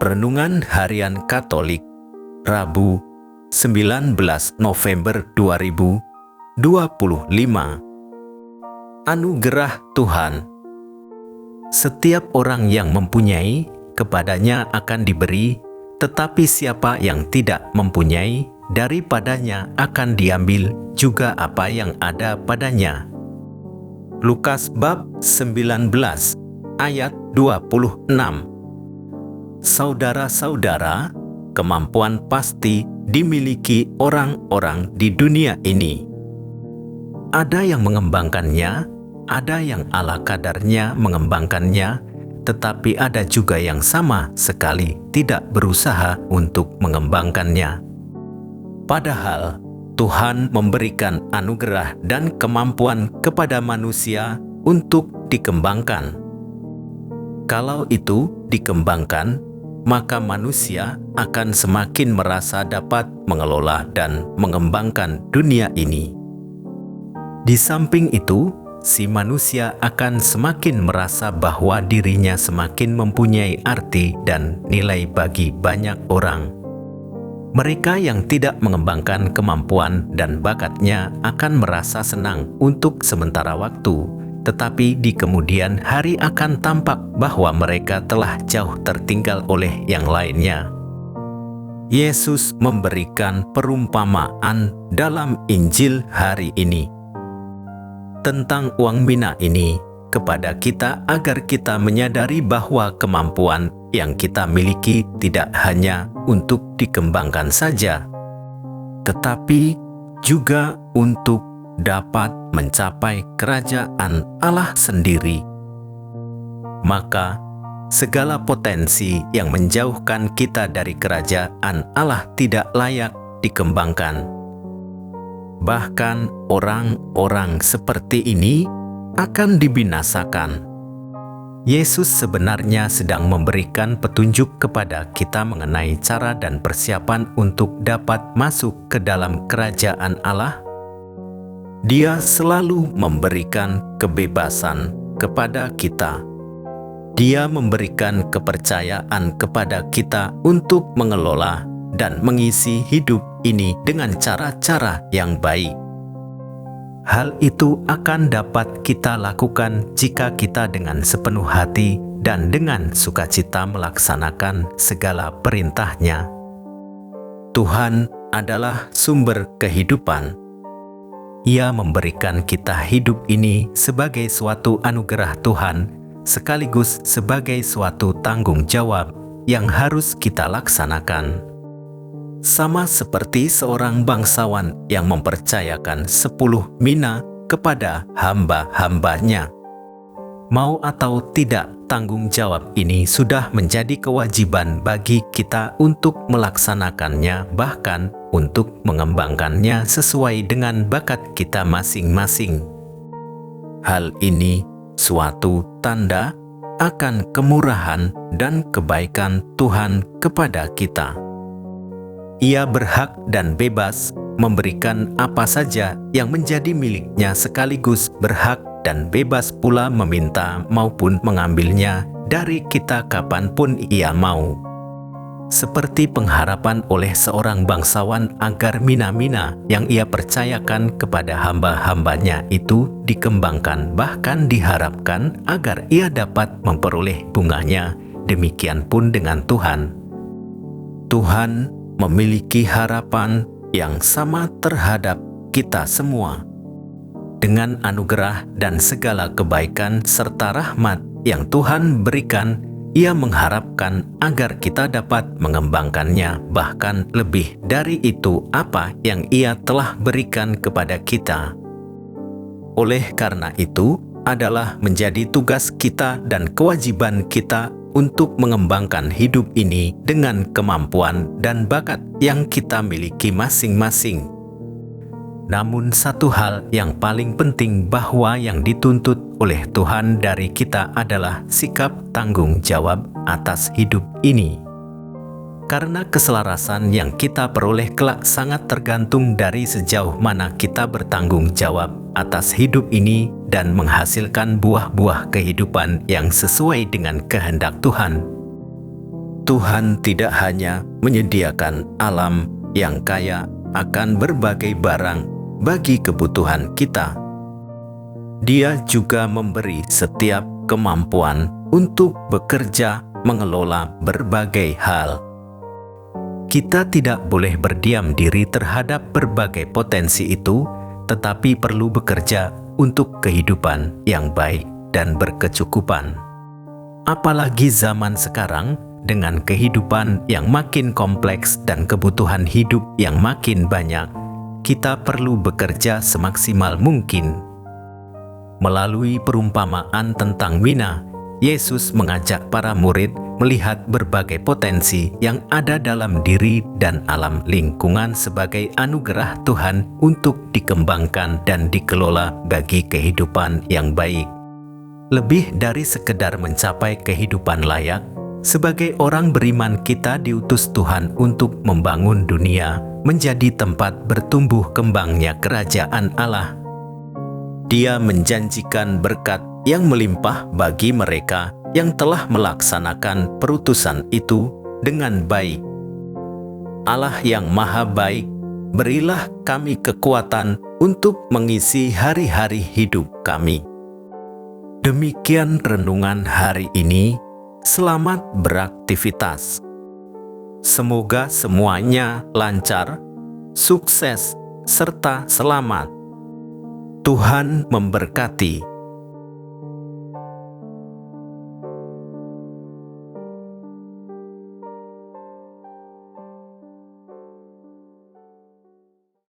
Renungan Harian Katolik, Rabu, 19 November 2025. Anugerah Tuhan. Setiap orang yang mempunyai, kepadanya akan diberi, tetapi siapa yang tidak mempunyai, daripadanya akan diambil juga apa yang ada padanya. Lukas bab 19 ayat 26. Saudara-saudara, kemampuan pasti dimiliki orang-orang di dunia ini. Ada yang mengembangkannya, ada yang ala kadarnya mengembangkannya, tetapi ada juga yang sama sekali tidak berusaha untuk mengembangkannya. Padahal Tuhan memberikan anugerah dan kemampuan kepada manusia untuk dikembangkan. Kalau itu dikembangkan, maka manusia akan semakin merasa dapat mengelola dan mengembangkan dunia ini. Di samping itu, si manusia akan semakin merasa bahwa dirinya semakin mempunyai arti dan nilai bagi banyak orang. Mereka yang tidak mengembangkan kemampuan dan bakatnya akan merasa senang untuk sementara waktu, tetapi di kemudian hari akan tampak bahwa mereka telah jauh tertinggal oleh yang lainnya. Yesus memberikan perumpamaan dalam Injil hari ini tentang uang mina ini kepada kita agar kita menyadari bahwa kemampuan yang kita miliki tidak hanya untuk dikembangkan saja, tetapi juga untuk dapat mencapai kerajaan Allah sendiri. Maka, segala potensi yang menjauhkan kita dari kerajaan Allah tidak layak dikembangkan. Bahkan orang-orang seperti ini akan dibinasakan. Yesus sebenarnya sedang memberikan petunjuk kepada kita mengenai cara dan persiapan untuk dapat masuk ke dalam kerajaan Allah. Dia selalu memberikan kebebasan kepada kita. Dia memberikan kepercayaan kepada kita untuk mengelola dan mengisi hidup ini dengan cara-cara yang baik. Hal itu akan dapat kita lakukan jika kita dengan sepenuh hati dan dengan sukacita melaksanakan segala perintah-Nya. Tuhan adalah sumber kehidupan. Ia memberikan kita hidup ini sebagai suatu anugerah Tuhan, sekaligus sebagai suatu tanggung jawab yang harus kita laksanakan. Sama seperti seorang bangsawan yang mempercayakan 10 mina kepada hamba-hambanya. Mau atau tidak, tanggung jawab ini sudah menjadi kewajiban bagi kita untuk melaksanakannya, bahkan untuk mengembangkannya sesuai dengan bakat kita masing-masing. Hal ini suatu tanda akan kemurahan dan kebaikan Tuhan kepada kita. Ia berhak dan bebas memberikan apa saja yang menjadi miliknya, sekaligus berhak dan bebas pula meminta maupun mengambilnya dari kita kapanpun ia mau. Seperti pengharapan oleh seorang bangsawan agar mina-mina yang ia percayakan kepada hamba-hambanya itu dikembangkan, bahkan diharapkan agar ia dapat memperoleh bunganya, demikian pun dengan Tuhan. Tuhan memiliki harapan yang sama terhadap kita semua. Dengan anugerah dan segala kebaikan serta rahmat yang Tuhan berikan, Ia mengharapkan agar kita dapat mengembangkannya, bahkan lebih dari itu apa yang Ia telah berikan kepada kita. Oleh karena itu, adalah menjadi tugas kita dan kewajiban kita untuk mengembangkan hidup ini dengan kemampuan dan bakat yang kita miliki masing-masing. Namun satu hal yang paling penting bahwa yang dituntut oleh Tuhan dari kita adalah sikap tanggung jawab atas hidup ini. Karena keselarasan yang kita peroleh kelak sangat tergantung dari sejauh mana kita bertanggung jawab atas hidup ini dan menghasilkan buah-buah kehidupan yang sesuai dengan kehendak Tuhan. Tuhan tidak hanya menyediakan alam yang kaya akan berbagai barang bagi kebutuhan kita. Dia juga memberi setiap kemampuan untuk bekerja mengelola berbagai hal. Kita tidak boleh berdiam diri terhadap berbagai potensi itu, tetapi perlu bekerja untuk kehidupan yang baik dan berkecukupan. Apalagi zaman sekarang, dengan kehidupan yang makin kompleks dan kebutuhan hidup yang makin banyak, kita perlu bekerja semaksimal mungkin. Melalui perumpamaan tentang Mina, Yesus mengajak para murid melihat berbagai potensi yang ada dalam diri dan alam lingkungan sebagai anugerah Tuhan untuk dikembangkan dan dikelola bagi kehidupan yang baik. Lebih dari sekedar mencapai kehidupan layak, sebagai orang beriman kita diutus Tuhan untuk membangun dunia menjadi tempat bertumbuh kembangnya kerajaan Allah. Dia menjanjikan berkat yang melimpah bagi mereka yang telah melaksanakan perutusan itu dengan baik. Allah yang Maha Baik, berilah kami kekuatan untuk mengisi hari-hari hidup kami. Demikian renungan hari ini. Selamat beraktivitas. Semoga semuanya lancar, sukses, serta selamat. Tuhan memberkati.